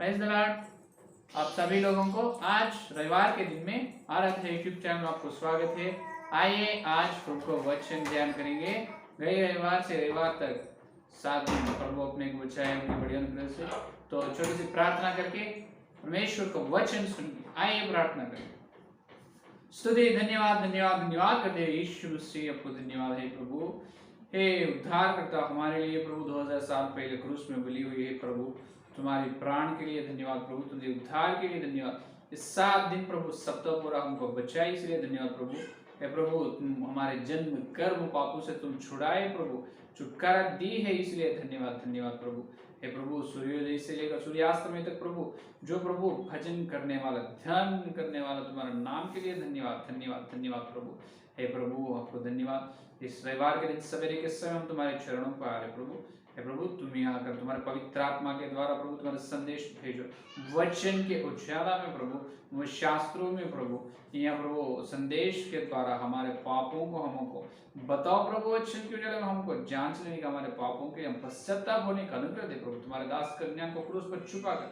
Praise the Lord. आप सभी लोगों को आज रविवार के दिन में आराध्य यूट्यूब चैनल में आपको स्वागत है। आइए आज प्रभु को वचन ध्यान करेंगे। गए रविवार से रविवार तक 7 दिन प्रभु अपने को बचाए उनकी बड़ी अनुग्रह से। तो छोटी सी प्रार्थना करके परमेश्वर को वचन सुनिए। आइए प्रार्थना करें। स्तुति धन्यवाद धन्यवाद धन्यवाद करते हैं यीशु मसीह, आपको धन्यवाद है प्रभु। हे उद्धार करता हमारे लिए प्रभु 2000 साल पहले क्रूस में बली हुई है प्रभु। तुम्हारे प्राण के लिए धन्यवाद प्रभु, तुम्हारे उद्धार के लिए धन्यवाद। इस 7 दिन प्रभु सप्ताह पूरा हमको बचाए, इसलिए धन्यवाद प्रभु। हे प्रभु, तुम हमारे जन्म कर्म पापों से तुम छुड़ाए प्रभु, छुटकारा दी है, इसलिए धन्यवाद धन्यवाद प्रभु। हे प्रभु, सूर्योदय से लेकर सूर्यास्त में तक प्रभु जो प्रभु भजन करने वाला, ध्यान करने वाला, तुम्हारे नाम के लिए धन्यवाद धन्यवाद धन्यवाद प्रभु। हे प्रभु, आपको धन्यवाद। इस रविवार के दिन सवेरे के समय हम तुम्हारे चरणों पर आ रहे प्रभु। हे प्रभु, तुम यहाँ आकर तुम्हारे पवित्र आत्मा के द्वारा प्रभु तुम्हारा संदेश भेजो, वचन के उजाला में प्रभु, वो शास्त्रों में प्रभु, यहाँ प्रभु संदेश के द्वारा हमारे पापों को हमको बताओ प्रभु। वचन के उजाला में हमको जांच लेने का, हमारे पापों के हम पश्चाताप होने का अनुग्रह दे प्रभु। तुम्हारे दास कन्या को क्रूस पर छुपा कर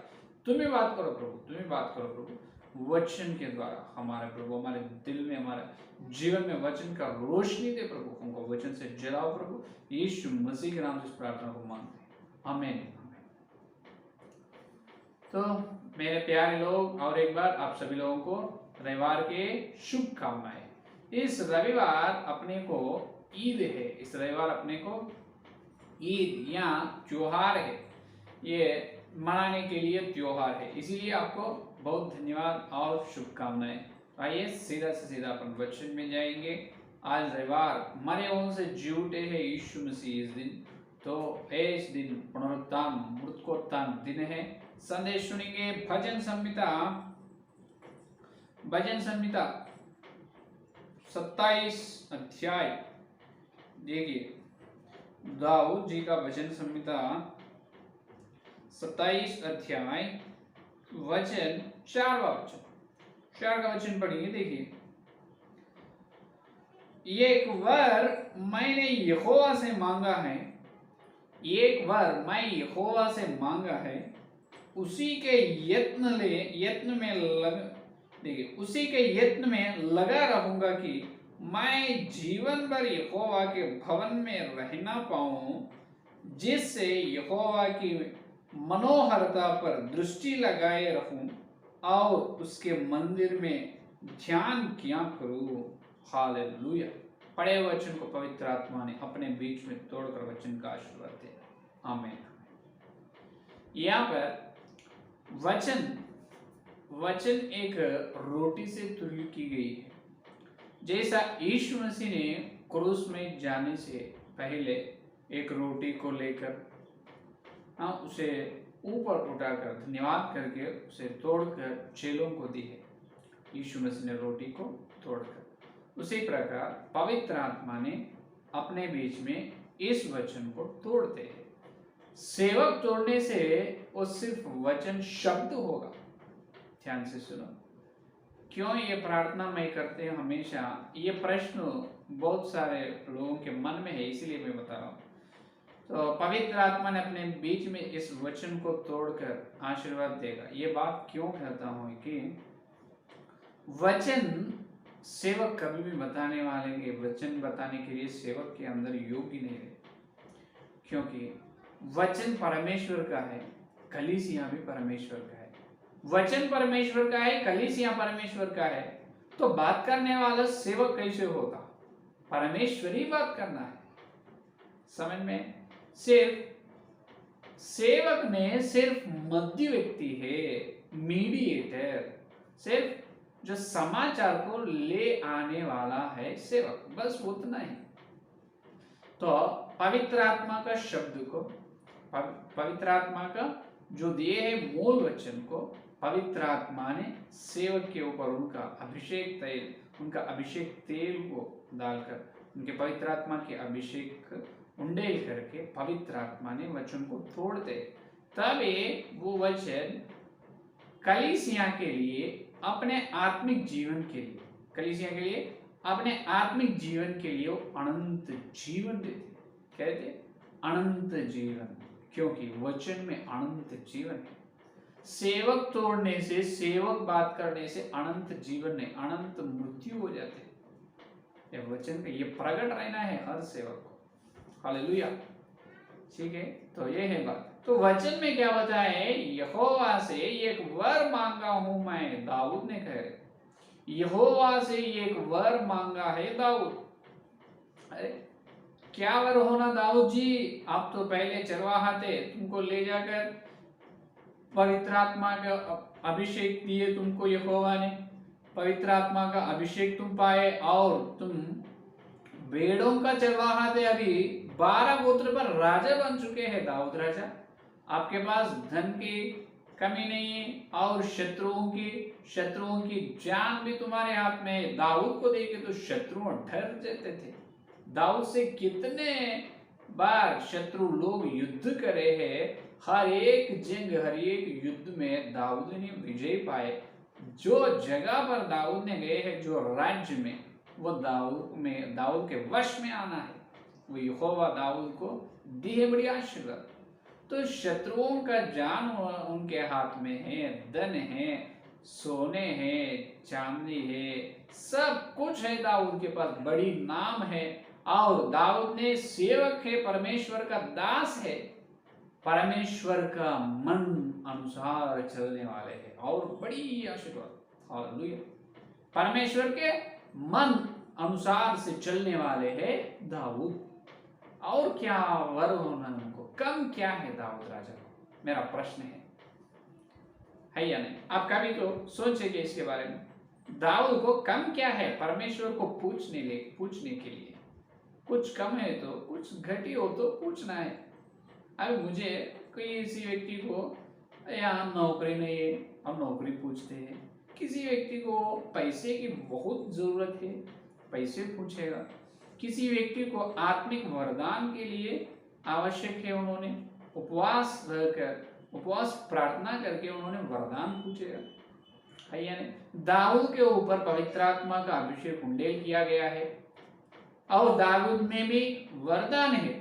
तुम्हें बात करो प्रभु, तुम्हें बात करो प्रभु। वचन के द्वारा हमारे प्रभु, हमारे दिल में, हमारे जीवन में वचन का रोशनी दे प्रभु। हमको वचन से जलाओ प्रभु। यीशु मसीह के नाम से इस प्रार्थना को मांगते हैं, आमीन। तो मेरे प्यारे लोग, और एक बार आप सभी लोगों को रविवार के शुभकामनाएं। इस रविवार अपने को ईद है, इस रविवार अपने को ईद या त्योहार है, ये मनाने के लिए त्योहार है, इसीलिए आपको बहुत धन्यवाद और शुभकामनाएं। आइए सीधा से सीधा अपन वचन में जाएंगे। आज रविवार मरे हुओं से जी उठे हैं यीशु मसीह इस दिन, तो इस दिन पुनरुत्थान मृतकोत्थान दिन है। संदेश सुनेंगे भजन संहिता 27 अध्याय। देखिए, दाऊद जी का भजन संहिता 27 अध्याय वचन 4 का वचन पढ़िए। देखिए, एक वर मैंने यहोवा से मांगा है, एक वर मैं यहोवा से मांगा है, उसी के यत्न में लगा रहूंगा कि मैं जीवन भर यहोवा के भवन में रहना पाऊं, जिससे यहोवा की मनोहरता पर दृष्टि लगाए रहूं और उसके मंदिर में ध्यान किया करूं। हालेलुया। पढ़े वचन को पवित्र आत्मा ने अपने बीच में तोड़कर वचन का आशीर्वाद दे, आमीन। यहाँ पर वचन एक रोटी से तुल्य की गई है। जैसा यीशु मसीह ने क्रूस में जाने से पहले एक रोटी को लेकर उसे ऊपर उठाकर धन्यवाद करके उसे तोड़कर चेलों को दी है, यीशु मसीह ने रोटी को तोड़कर, उसी प्रकार पवित्र आत्मा ने अपने बीच में इस वचन को तोड़ते हैं। सेवक तोड़ने से वो सिर्फ वचन शब्द होगा। ध्यान से सुनो, क्यों ये प्रार्थना मैं करते हैं हमेशा, ये प्रश्न बहुत सारे लोगों के मन में है, इसीलिए मैं बता रहा हूँ। तो पवित्र आत्मा ने अपने बीच में इस वचन को तोड़कर आशीर्वाद देगा। ये बात क्यों कहता हूँ कि वचन सेवक कभी भी बताने वाले के वचन बताने के लिए सेवक के अंदर योग्य नहीं है, क्योंकि वचन परमेश्वर का है, कलीसिया भी परमेश्वर का है। वचन परमेश्वर का है, कलीसिया परमेश्वर का है, तो बात करने वाला सेवक कैसे होगा? परमेश्वर ही बात करना है। समझ में? सिर्फ सेवक में सिर्फ मध्य व्यक्ति है, मीडिएटर, सिर्फ जो समाचार को ले आने वाला है सेवक, बस उतना ही। तो पवित्र आत्मा का शब्द को, पवित्र आत्मा का जो दिए है मूल वचन को, पवित्र आत्मा ने सेवक के ऊपर उनका अभिषेक तेल को डालकर, उनके पवित्र आत्मा के अभिषेक उंडेल करके पवित्र आत्मा ने वचन को तोड़ते, तब वो वचन कलीसिया के लिए, अपने आत्मिक जीवन के लिए, कलीसिया के लिए अपने आत्मिक जीवन के लिए वो अनंत जीवन देते। कहते अनंत जीवन, क्योंकि वचन में अनंत जीवन है। सेवक तोड़ने से, सेवक बात करने से अनंत जीवन नहीं, अनंत मृत्यु हो जाते। ये वचन का ये प्रकट रहना है हर सेवक को। हालेलुया। ठीक है, तो ये है बात। तो वचन में क्या बताया है, यहोवा से एक वर मांगा हूं मैं, दाऊद ने कहे, यहोवा से एक वर मांगा है दाऊद। अरे क्या वर होना दाऊद जी, आप तो पहले चरवाहा थे, तुमको ले जाकर पवित्र आत्मा का अभिषेक दिए तुमको यहोवा ने, पवित्र आत्मा का अभिषेक तुम पाए और तुम भेड़ों का चरवाहा थे, अभी 12 गोत्र पर राजा बन चुके हैं दाऊद राजा। आपके पास धन की कमी नहीं है और शत्रुओं की जान भी तुम्हारे हाथ में है। दाऊद को देखे तो शत्रु डर जाते थे। दाऊद से कितने बार शत्रु लोग युद्ध करे हैं, हर एक जंग, हर एक युद्ध में दाऊद ने विजय पाए। जो जगह पर दाऊद ने गए हैं, जो राज्य में, वो दाऊद के वश में आना है, वो यहोवा दाऊद को दी है बड़ी आशीर्वाद। तो शत्रुओं का जान उनके हाथ में है, धन है, सोने हैं, चांदी है, सब कुछ है दाऊद के पास, बड़ी नाम है। और दाऊद ने सेवक है, परमेश्वर का दास है, परमेश्वर का मन अनुसार चलने वाले हैं और बड़ी आशीर्वाद। हालेलुया। परमेश्वर के मन अनुसार से चलने वाले हैं दाऊद। और क्या वर होना उनको, कम क्या है दाऊद राजा को, मेरा प्रश्न है या नहीं? आप कभी तो सोचेंगे इसके बारे में, दाऊद को कम क्या है परमेश्वर को पूछने के लिए? कुछ कम है तो, कुछ घटी हो तो पूछना है। अब मुझे किसी व्यक्ति को यहाँ नौकरी नहीं है, हम नौकरी पूछते हैं। किसी व्यक्ति को पैसे की बहुत जरूरत है, पैसे पूछेगा। किसी व्यक्ति को आत्मिक वरदान के लिए आवश्यक है, उन्होंने उपवास प्रार्थना करके उन्होंने वरदान पूछेगा, है या नहीं? दाऊद के ऊपर पवित्र आत्मा का अभिषेक उंडेल किया गया है और दाऊद में भी वरदान है।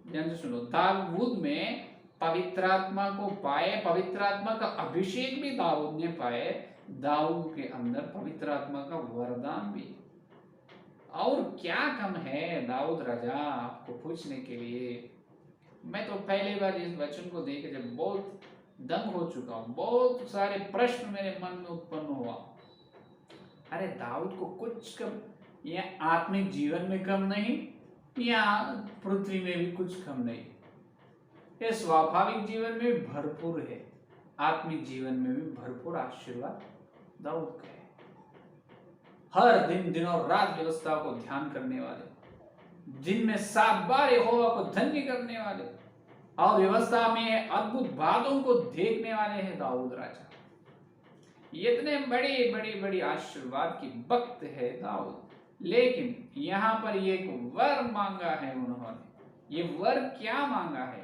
ध्यान से सुनो, दाऊद में पवित्र आत्मा को पाए, पवित्र आत्मा का अभिषेक भी दाऊद ने पाए, दाऊद के अंदर पवित्र आत्मा का वरदान भी। और क्या कम है दाऊद राजा आपको पूछने के लिए? मैं तो पहली बार इस वचन को देख जब बहुत दंग हो चुका हूं, बहुत सारे प्रश्न मेरे मन में उत्पन्न हुआ। अरे दाऊद को कुछ कम, या आत्मिक जीवन में कम नहीं, या पृथ्वी में भी कुछ कम नहीं, ये स्वाभाविक जीवन में भी भरपूर है, आत्मिक जीवन में भी भरपूर आशीर्वाद दाऊद का है। हर दिन और रात व्यवस्था को ध्यान करने वाले, दिन में 7 बार यहोवा को धन्य करने वाले और व्यवस्था में अद्भुत बातों को देखने वाले हैं दाऊद राजा। इतने बड़ी आशीर्वाद की वक्त है दाऊद। लेकिन यहाँ पर एक वर मांगा है उन्होंने। ये वर क्या मांगा है?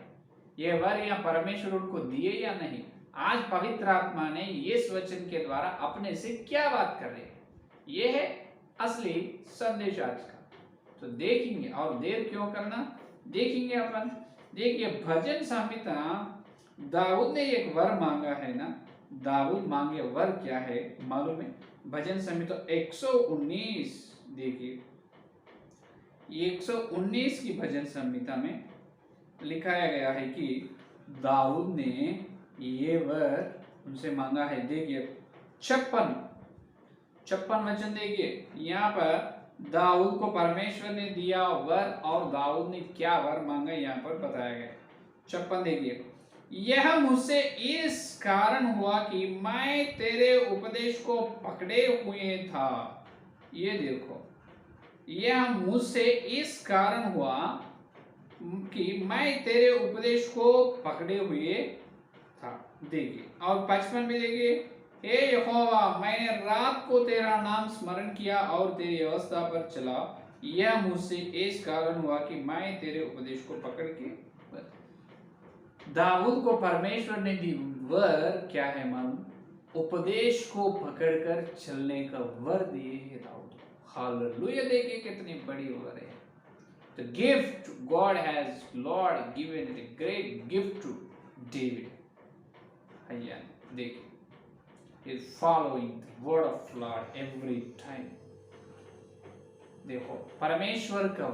ये वर या परमेश्वर उनको दिए या नहीं? आज पवित्र आत्मा ने इस वचन के द्वारा अपने से क्या बात कर रहे हैं, ये है असली संदेश आज का। तो देखेंगे, और देर क्यों करना, देखेंगे अपन। देखिए भजन संहिता, दाऊद ने एक वर मांगा है ना, दाऊद मांगे वर क्या है मालूम है? भजन संहिता 119, देखिए 119 की भजन संहिता में लिखाया गया है कि दाऊद ने ये वर उनसे मांगा है। देखिए 56 वचन देखिए, यहाँ पर दाऊद को परमेश्वर ने दिया वर, और दाऊद ने क्या वर मांगा यहाँ पर बताया गया। 56 देखिए, यह मुझसे इस कारण हुआ कि मैं तेरे उपदेश को पकड़े हुए था। ये देखो, यह मुझसे इस कारण हुआ कि मैं तेरे उपदेश को पकड़े हुए था। देखिए, और 55 में देखिए, हे यहोवा, मैंने रात को तेरा नाम स्मरण किया और तेरी व्यवस्था पर चला। यह मुझसे इस कारण हुआ कि मैं तेरे उपदेश को पकड़ के। दाऊद को परमेश्वर ने दी वर क्या है मालूम? उपदेश को पकड़कर चलने का वर दिए है दाऊद। हालेलुया। देखिए कितनी बड़ी वर है। The gift God has Lord given, a great gift to David. देखिए, is following the word of Lord every time. देखो, परमेश्वर का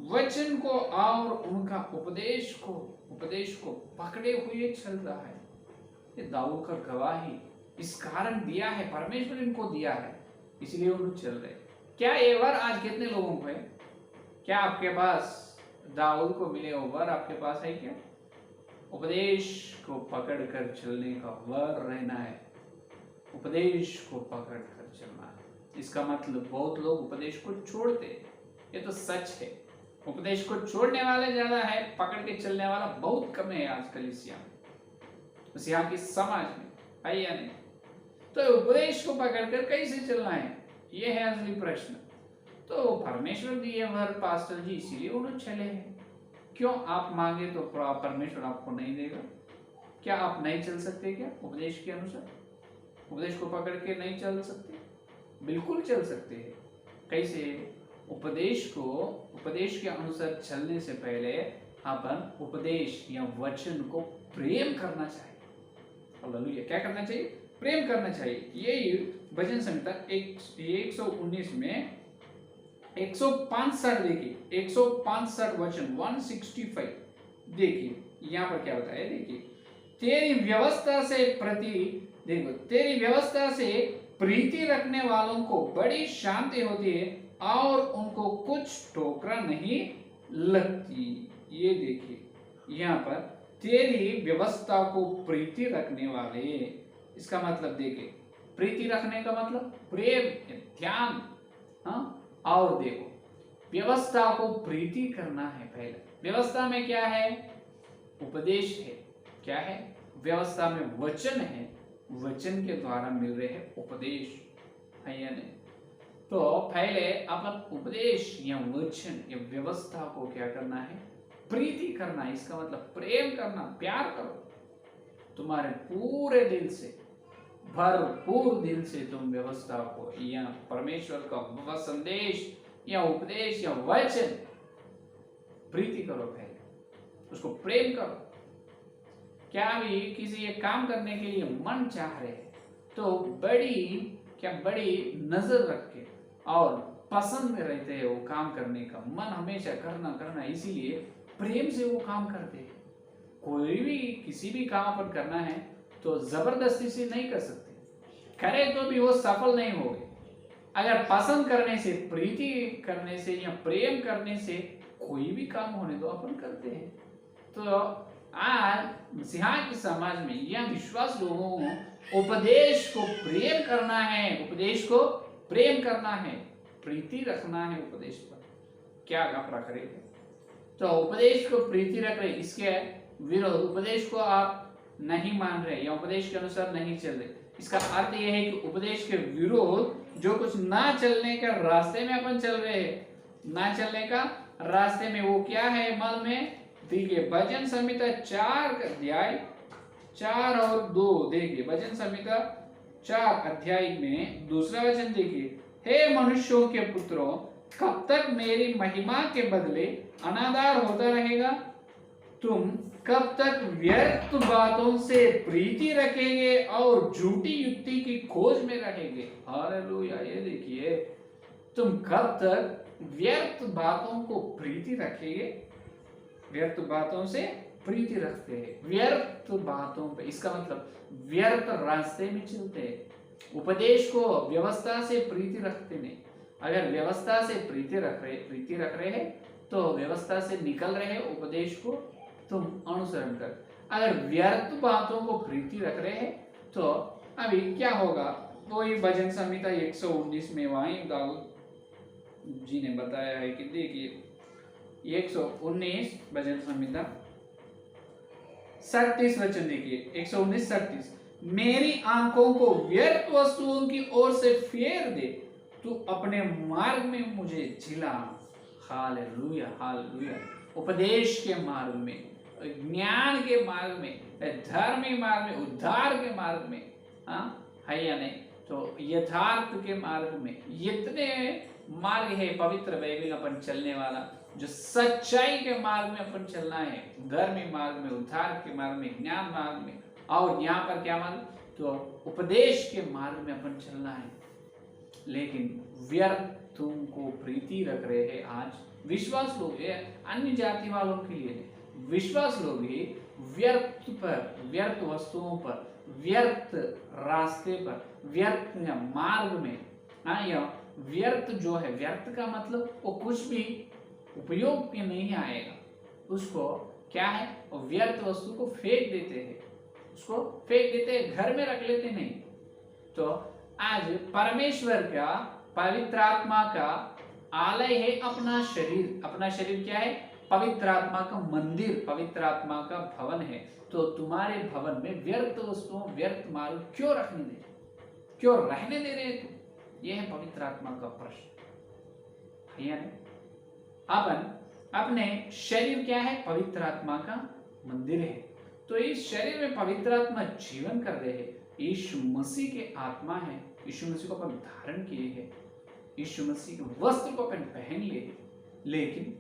वचन को और उनका उपदेश को पकड़े हुए चल रहा है। ये दाऊद का गवाही इस कारण दिया है, परमेश्वर इनको दिया है, इसलिए वो चल रहे। क्या ये वर आज कितने लोगों को है? क्या आपके पास दाऊद को मिले वो वर आपके पास है क्या? उपदेश को पकड़ कर चलने का वर रहना है, उपदेश को पकड़ कर चलना है। इसका मतलब बहुत लोग उपदेश को छोड़ते, ये तो सच है। उपदेश को छोड़ने वाले ज्यादा है, पकड़ के चलने वाला बहुत कम है आजकल इस यहाँ की समाज में, है या नहीं? तो उपदेश को पकड़कर कैसे चलना है, ये है असली प्रश्न। तो परमेश्वर दिए वर पास्टर जी, इसीलिए उन्होंने चले हैं। क्यों? आप मांगे तो परमेश्वर आपको नहीं देगा? क्या आप नहीं चल सकते क्या उपदेश के अनुसार? उपदेश को पकड़ के नहीं चल सकते? बिल्कुल चल सकते हैं। कैसे? उपदेश के अनुसार चलने से पहले अपन उपदेश या वचन को प्रेम करना चाहिए। हालेलुया। क्या करना चाहिए? प्रेम करना चाहिए। यही भजन संहिता 119 में 165 देखिए, 165 वचन 165 देखिए, यहाँ पर क्या बताया? देखिए, तेरी व्यवस्था से प्रीति रखने वालों को बड़ी शांति होती है और उनको कुछ ठोकरा नहीं लगती। ये देखिए यहाँ पर, तेरी व्यवस्था को प्रीति रखने वाले, इसका मतलब देखिए, प्रीति रखने का मतलब प्रेम, ध्यान। हाँ, और देखो, व्यवस्था को प्रीति करना है। पहले व्यवस्था में क्या है? उपदेश है। क्या है? व्यवस्था में वचन है, वचन के द्वारा मिल रहे हैं उपदेश, है या नहीं? तो पहले अपन उपदेश या वचन या व्यवस्था को क्या करना है? प्रीति करना है। इसका मतलब प्रेम करना, प्यार करो तुम्हारे पूरे दिल से, भरपूर दिल से तुम व्यवस्था को या परमेश्वर का वह संदेश या उपदेश या वचन प्रीति करो, पहले उसको प्रेम करो। क्या भी किसी एक काम करने के लिए मन चाह रहे तो बड़ी नजर रख के और पसंद में रहते हैं वो काम करने का मन हमेशा करना, इसीलिए प्रेम से वो काम करते हैं। कोई भी किसी भी काम अपन करना है तो जबरदस्ती से नहीं कर सकते, करे तो भी वो सफल नहीं होंगे। अगर पसंद करने से, प्रीति करने से या प्रेम करने से कोई भी काम होने तो अपन करते हैं। तो आज मसीहा की समाज में यह विश्वास लोगों को उपदेश को प्रेम करना है, उपदेश को प्रेम करना है, प्रीति रखना है उपदेश पर। क्या आप रख रहे हैं? तो उपदेश को प्रीति रख रहे, इसके विरोध, उपदेश को आप नहीं मान रहे या उपदेश के अनुसार नहीं चल रहे, इसका अर्थ यह है कि उपदेश के विरोध जो कुछ ना चलने का रास्ते में अपन चल रहे हैं, ना चलने का रास्ते में वो क्या है मन में? देखिए, भजन संहिता 4 अध्याय 4 और 2 देखिए, भजन संहिता 4 अध्याय में दूसरा वचन देखिए, हे मनुष्यों के पुत्रों, कब तक मेरी महिमा के बदले अनादर होता रहेगा? तुम कब तक व्यर्थ बातों से प्रीति रखेंगे और झूठी युक्ति की खोज में रहेंगे? हालेलुया। ये देखिए, तुम कब तक व्यर्थ बातों को प्रीति रखेंगे? व्यर्थ बातों से प्रीति रखते हैं, व्यर्थ बातों पे, इसका मतलब व्यर्थ रास्ते में चलते हैं। उपदेश को व्यवस्था से प्रीति रखते नहीं। अगर व्यवस्था से प्रीति रख रहे हैं तो व्यवस्था से निकल रहे उपदेश को तुम अनुसरण कर। अगर व्यर्थ बातों को प्रीति रख रहे हैं तो अभी क्या होगा? वही भजन संहिता 119 में वहीं दाऊद जी ने बताया है कि देखिए, 119 भजन संहिता 37 वचन देखिए, 119:37, मेरी आंखों को व्यर्थ वस्तुओं की ओर से फेर दे, तू अपने मार्ग में मुझे झिला। Hallelujah, hallelujah. उपदेश के मार्ग में, ज्ञान के मार्ग में, धर्मी मार्ग में, उद्धार के मार्ग में, है या नहीं? तो यथार्थ के मार्ग में इतने मार्ग है पवित्र बाइबल अपन चलने वाला, जो सच्चाई के मार्ग में अपन चलना है, धर्मी मार्ग में, उद्धार के मार्ग में, ज्ञान मार्ग में, और यहाँ पर क्या मार्ग, तो उपदेश के मार्ग में अपन चलना है। लेकिन व्यर्थ तुमको प्रीति रख रहे हैं। आज विश्वास लोग, अन्य जाति वालों के लिए विश्वास लोग ही व्यर्थ पर, व्यर्थ वस्तुओं पर, व्यर्थ रास्ते पर, व्यर्थ मार्ग में, या व्यर्थ जो है, व्यर्थ का मतलब वो कुछ भी उपयोग में नहीं आएगा, उसको क्या है, वो व्यर्थ वस्तु को फेंक देते हैं, उसको फेंक देते हैं, घर में रख लेते नहीं। तो आज परमेश्वर का, पवित्र आत्मा का आलय है अपना शरीर। अपना शरीर क्या है, पवित्र आत्मा का मंदिर, पवित्र आत्मा का भवन है। तो तुम्हारे भवन में व्यर्थ वस्तुओं, व्यर्थ मार्ग क्यों रखने दे, क्यों रहने दे रहे तुम? यह है पवित्र आत्मा का प्रश्न। अपन अपने शरीर क्या है, पवित्र आत्मा का मंदिर है। तो इस शरीर में पवित्र आत्मा जीवन कर रहे हैं। यीशु मसीह के आत्मा है, यीशु मसीह को अपन धारण किए हैं, यीशु मसीह के वस्त्र को अपन पहन लिए। लेकिन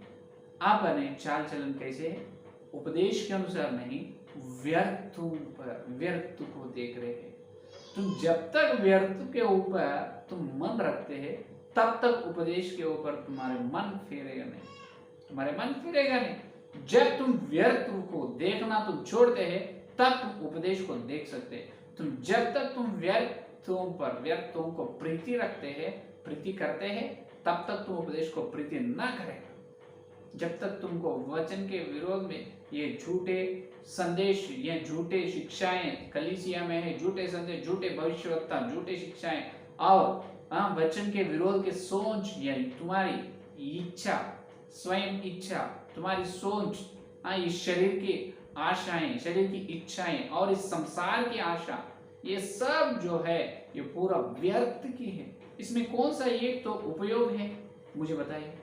अपने चाल चलन कैसे है, उपदेश के अनुसार नहीं, व्यर्थों पर, व्यर्थ को देख रहे हैं। तुम जब तक व्यर्थ के ऊपर तुम मन रखते हैं, तब तक उपदेश के ऊपर तुम्हारे मन फेरेगा नहीं, तुम्हारे मन फिरेगा नहीं। जब तुम व्यर्थ को देखना तुम छोड़ते हैं, तब तुम उपदेश को देख सकते हैं। तुम जब तक तुम व्यर्थों पर, व्यर्थों को प्रीति रखते हैं, प्रीति करते हैं, तब तक तुम उपदेश को प्रीति न करेगा। जब तक तुमको वचन के विरोध में ये झूठे संदेश, ये झूठे शिक्षाएं कलीसिया में है, झूठे संदेश, झूठे भविष्यवक्ता, झूठे शिक्षाएं और वचन के विरोध के सोच, या तुम्हारी इच्छा, स्वयं इच्छा, तुम्हारी सोच, इस शरीर की आशाएं, शरीर की इच्छाएं और इस संसार की आशा, ये सब जो है ये पूरा व्यर्थ की है। इसमें कौन सा एक तो उपयोग है, मुझे बताइए।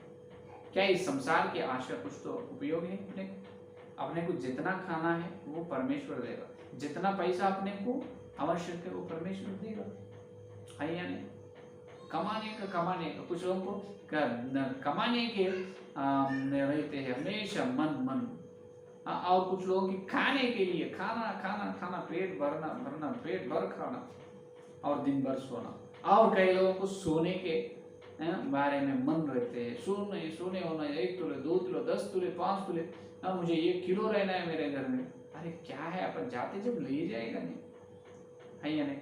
क्या इस संसार की आशा कुछ तो उपयोग है? अपने को जितना खाना है वो परमेश्वर देगा, जितना पैसा अपने को आवश्यक है वो परमेश्वर देगा, है या नहीं? कमाने का कुछ लोगों को कमाने के रहते हैं हमेशा मन, और कुछ लोगों की खाने के लिए खाना, पेट भरना, पेट भर खाना और दिन भर सोना। और कई लोगों को सोने के बारे में मन रहते हैं, सोने होना, 1 तोले, 2 तोले, 10 तोले, 5 तोले, मुझे 1 किलो रहना है मेरे घर में। अरे क्या है, अपन जाते जब ले जाएगा नहीं, है या नहीं?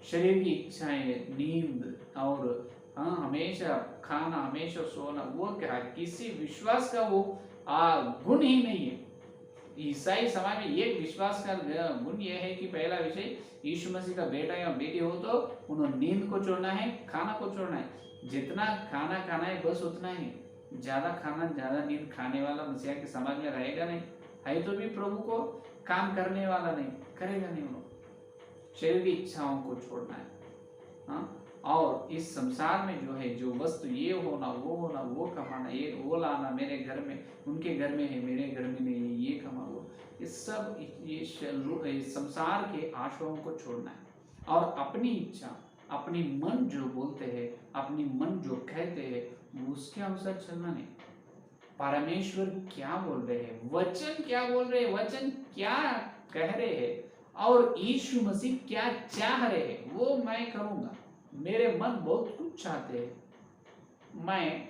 शरीर की इच्छाएं, नींद और हमेशा खाना, हमेशा सोना, वो क्या है, किसी विश्वास का वो गुण ही नहीं है। ईसाई समाज में एक विश्वास का गुण यह है कि पहला विषय, यीशु मसीह का बेटा या बेटी हो तो उन्होंने नींद को छोड़ना है, खाना को छोड़ना है। जितना खाना खाना है बस उतना ही, ज्यादा खाना, ज्यादा नींद खाने वाला मसीहा के समाज में रहेगा नहीं, है तो भी प्रभु को काम करने वाला नहीं, करेगा नहीं। उन्होंने शरीर की इच्छाओं को छोड़ना है, और इस संसार में जो है, जो वस्तु ये होना, वो कमाना, ये वो लाना, मेरे घर में, उनके घर में है, मेरे घर में नहीं है, ये कमा, वो, ये सब, ये संसार के आशाओं को छोड़ना है और अपनी इच्छा, अपनी मन जो बोलते हैं, अपनी मन जो कहते हैं, उसके अनुसार चलना नहीं। परमेश्वर क्या बोल रहे हैं, वचन क्या बोल रहे हैं, वचन क्या कह रहे हैं, और यीशु मसीह क्या चाह रहे हैं, वो मैं करूंगा। मेरे मन बहुत कुछ चाहते हैं, मैं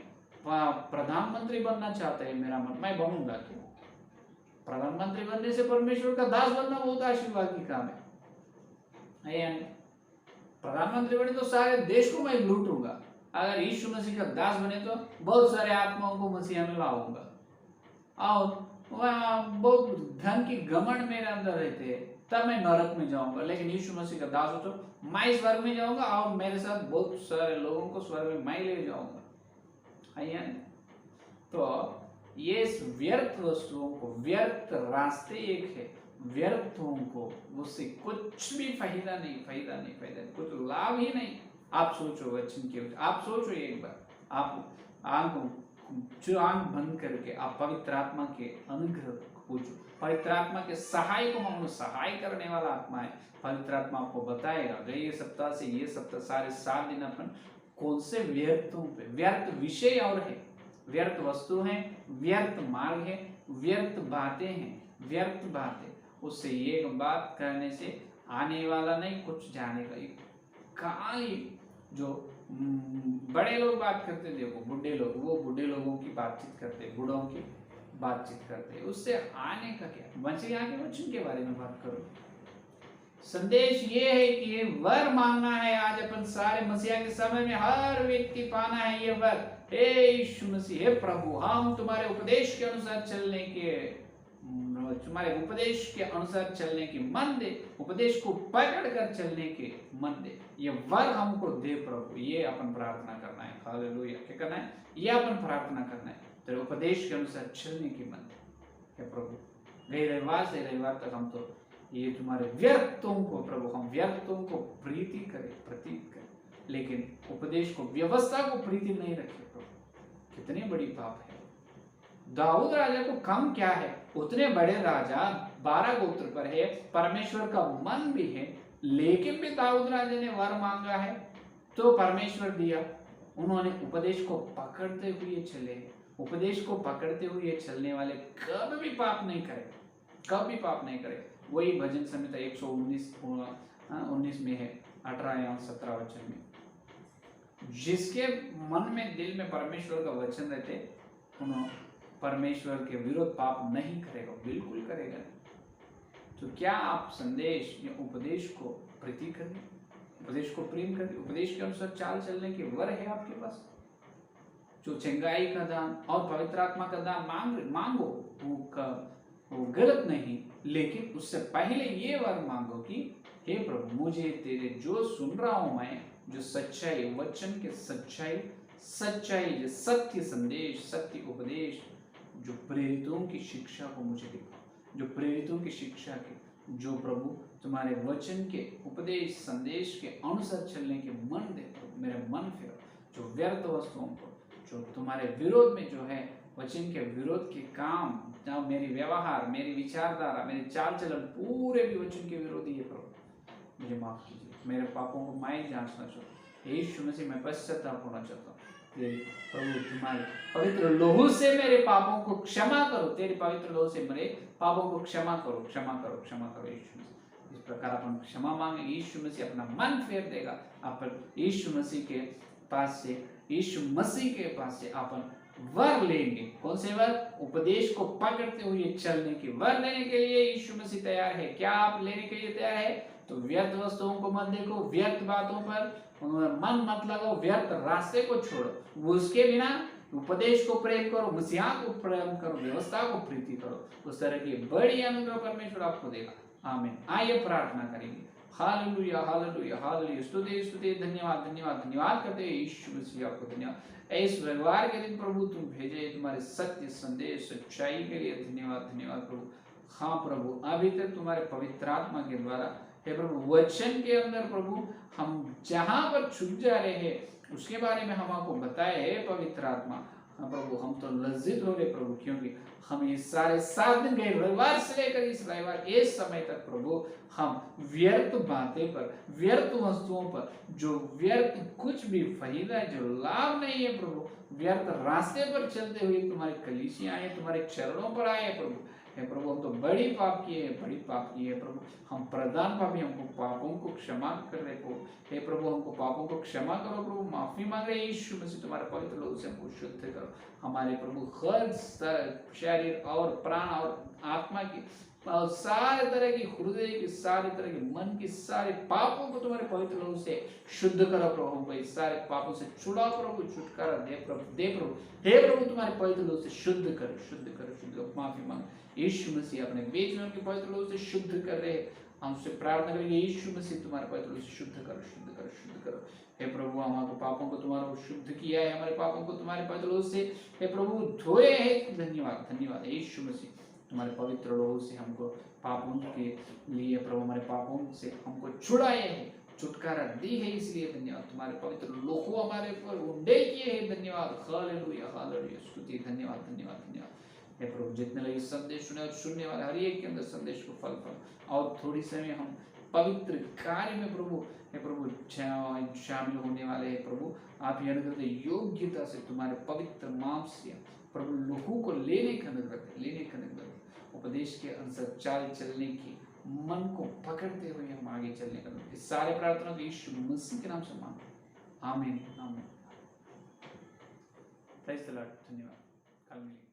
प्रधानमंत्री बनना चाहते हैं, मेरा मन, मैं बनूंगा। क्यों? प्रधानमंत्री बनने से परमेश्वर का दास बनना बहुत आशीर्वाद की काम है। प्रधानमंत्री बने तो सारे देश को मैं लूटूंगा, अगर यीशु मसीह का दास बने तो बहुत सारे आत्माओं को मसीह में लाऊंगा, और बहुत धन की घमंड मेरे अंदर रहते हैं, तब मैं नरक में जाऊंगा। लेकिन यीशु मसीह का दास हो तो मैं स्वर्ग में जाऊंगा, और मेरे साथ बहुत सारे लोगों को स्वर्ग में मैं ले जाऊंगा, है या नहीं? तो ये व्यर्थ वस्तुओं को, व्यर्थ रास्ते एक है, व्यर्थों को, उससे कुछ भी फायदा नहीं, कुछ लाभ ही नहीं। आप सोचो वचन के, आप सोचो एक बार, आप आंख बंद करके आप पवित्र आत्मा के अनुग्रह पूछो, पवित्र आत्मा के सहाय को मांगो। सहाय करने वाला आत्मा है, पवित्र आत्मा आपको बताएगा। गए सप्ताह से ये सप्ताह सारे 7 दिन अपन कौन से व्यर्थों पे, व्यर्थ विषय और है, व्यर्थ वस्तु है, व्यर्थ मार्ग है, व्यर्थ बातें हैं, व्यर्थ बातें। उससे ये बात करने से आने वाला नहीं, कुछ जाने का। कहाँ जो बड़े लोग बात करते थे, वो बुढ़े लोगों की बातचीत करते, बूढ़ों की बातचीत करते, उससे आने का क्या। मसीह के वचन के बारे में बात करो। संदेश ये है कि ये वर मांगना है। आज अपन सारे मसीहा के समय में हर व्यक्ति पाना है ये वर। हे यीशु मसीह, हे प्रभु, हम तुम्हारे उपदेश के अनुसार चलने के, तुम्हारे उपदेश के अनुसार चलने की मन दे, उपदेश को पकड़ कर चलने के मन दे। ये वर हमको दे प्रभु। ये अपन प्रार्थना करना है। हालेलुया। क्या करना है? ये अपन प्रार्थना करना है, तेरे उपदेश के अनुसार चलने की मन दे। हे प्रभु, गए रविवार से रविवार तक हम तो ये तुम्हारे व्यर्थों को प्रभु, हम व्यर्थों को प्रीति करें, प्रतीत करें, लेकिन उपदेश को, व्यवस्था को प्रीति नहीं रखे प्रभु। कितनी बड़ी पाप है। दाऊद राजा को कम क्या है, उतने बड़े राजा 12 गोत्र पर है, परमेश्वर का मन भी है, लेकिन भी दाऊद राजा ने वर मांगा है तो परमेश्वर दिया। उन्होंने उपदेश को पकड़ते हुए चले। उपदेश को पकड़ते हुए चलने वाले कभी भी पाप नहीं करे, कभी पाप नहीं करे। वही भजन संहिता 119 में है, 18 या 17 वचन में। जिसके मन में, दिल में परमेश्वर का वचन रहते, उन्होंने परमेश्वर के विरुद्ध पाप नहीं करेगा, बिल्कुल करेगा नहीं। तो क्या आप संदेश या उपदेश को प्रीति करें, उपदेश को प्रेम करें, उपदेश के अनुसार चाल चलने के वर है आपके पास? जो चंगाई का दान और पवित्र आत्मा का दान मांगो, वो गलत नहीं, लेकिन उससे पहले ये वर मांगो कि हे प्रभु, मुझे तेरे जो सुन रहा हूं मैं, जो सच्चाई, वचन के सच्चाई, जो सत्य संदेश, सत्य उपदेश, जो प्रेरितों की शिक्षा को मुझे दिखाओ, जो प्रेरितों की शिक्षा के, जो प्रभु तुम्हारे वचन के उपदेश संदेश के अनुसार चलने के मन दे। मेरे मन फिर जो व्यर्थ वस्तुओं को, जो तुम्हारे विरोध में जो है, वचन के विरोध के काम, जहाँ मेरी व्यवहार, मेरी विचारधारा, मेरी चाल चलन पूरे भी वचन के विरोधी है प्रभु, मुझे माफ कीजिए। मेरे पापों को मैं जांचना चाहता हूँ। यीशु मसीह, मैं पश्चाताप होना चाहता हूँ। प्रभु तुम्हारे पवित्र लोहू से मेरे पापों को क्षमा करो, तेरे पवित्र लोहू से मेरे पापों को क्षमा करो, क्षमा करो, क्षमा करो यीशु मसीह। इस प्रकार अपन क्षमा मांगे, यीशु मसीह अपना मन फेर देगा। अपन यीशु मसीह के पास से, यीशु मसीह के पास से अपन वर लेंगे। कौन से वर? उपदेश को पकड़ते हुए चलने की वर लेने के लिए यीशु मसीह तैयार है। क्या आप लेने के लिए तैयार है? तो व्यर्थ वस्तुओं को मत देखो, व्यर्थ बातों पर मन मत लगाओ, व्यर्थ रास्ते को छोड़ो। उसके बिना उपदेश को प्रेम करो, मसीहा को प्रेम करो, व्यवस्था को प्रीति करो। उस तरह की बड़ी अनुग्रह परमेश्वर आपको देगा। आमीन। आइए प्रार्थना करेंगे। Hallelujah, hallelujah, hallelujah. स्तुति, स्तुति, धन्यवाद, धन्यवाद, धन्यवाद करते हैं यीशु मसीह, आपको धन्यवाद। इस रविवार के दिन प्रभु तुम भेजे तुम्हारे सत्य संदेश, सच्चाई के लिए धन्यवाद, धन्यवाद प्रभु। हाँ प्रभु, अभी तक तुम्हारे पवित्र आत्मा के द्वारा हे प्रभु वचन के अंदर प्रभु हम जहां पर छुप जा रहे हैं उसके बारे में हम आपको बताए है पवित्र आत्मा। हाँ प्रभु, हम तो लज्जित हो रहे प्रभु, क्योंकि हम ये सारे 7 दिन गए, रविवार से लेकर इस रविवार इस समय तक प्रभु हम व्यर्थ बातें पर, व्यर्थ वस्तुओं पर, जो व्यर्थ कुछ भी फायदा है, जो लाभ नहीं है प्रभु, व्यर्थ रास्ते पर चलते हुए तुम्हारी कलीसियां आए, तुम्हारे चरणों पर आए प्रभु। हे प्रभु, हम तो बड़ी पाप किए हैं, बड़ी पाप किए हैं प्रभु। हम प्रधान पापी, हमको पापों को क्षमा कर रहे प्रभु। हे प्रभु, हमको पापों को क्षमा करो प्रभु, माफी मांग रहे यीशु मसीह, तुम्हारे पवित्र लोग से हमको शुद्ध करो। हमारे प्रभु हर शरीर और प्राण और आत्मा की और सारे तरह की हृदय की, सारे तरह के मन की, सारे पापों को तुम्हारे पवित्र लोग से शुद्ध करो प्रभु। हमको इस सारे पापों से छुड़ाओ प्रभु, छुटकारा दे प्रभु, दे प्रभु। हे प्रभु, तुम्हारे पवित्र लोग से शुद्ध करो, शुद्ध करो, शुद्ध करो। माफी मांग यीशु मसीह, अपने बीच में उनके पवित्र लोग से शुद्ध कर रहे हैं। हम उससे प्रार्थना करेंगे, यीशु मसीह तुम्हारे पवित्र लोग से शुद्ध करो, शुद्ध करो, शुद्ध करो। हे प्रभु, हमारे पापों को तुम्हारा शुद्ध किया है, हमारे पापों को तुम्हारे पवित्र लोग से हे प्रभु धोए हैं। धन्यवाद, धन्यवाद यीशु मसीह, तुम्हारे पवित्र लोगों से हमको पापों के लिए प्रभु, हमारे पापों से हमको छुड़ाए है, छुटकारा दी है, इसलिए धन्यवाद। तुम्हारे पवित्र लोगों हमारे ऊपर उंडे किए हैं, धन्यवाद। हालेलुया, हालेलुया, स्तुति, धन्यवाद, धन्यवाद, धन्यवाद। हे प्रभु, जितने लोग इस संदेश सुने और सुनने वाले हर एक के अंदर संदेश को फल और थोड़ी समय हम पवित्र कार्य में प्रभु हे प्रभु शामिल होने वाले हैं प्रभु। आप ही अनुग्रह दे, योग्यता से तुम्हारे पवित्र मांस से प्रभु लोगों को लेने का अनुग्रह दे, लेने का अनुग्रह दे, उपदेश के अनुसार चाल चलने की, मन को पकड़ते हुए हम आगे चलने का अनुग्रह दे। इस सारे प्रार्थना को यीशु मसीह के नाम से मांगते हैं, आमीन आमीन। Praise the Lord. धन्यवाद। कल मिलेंगे।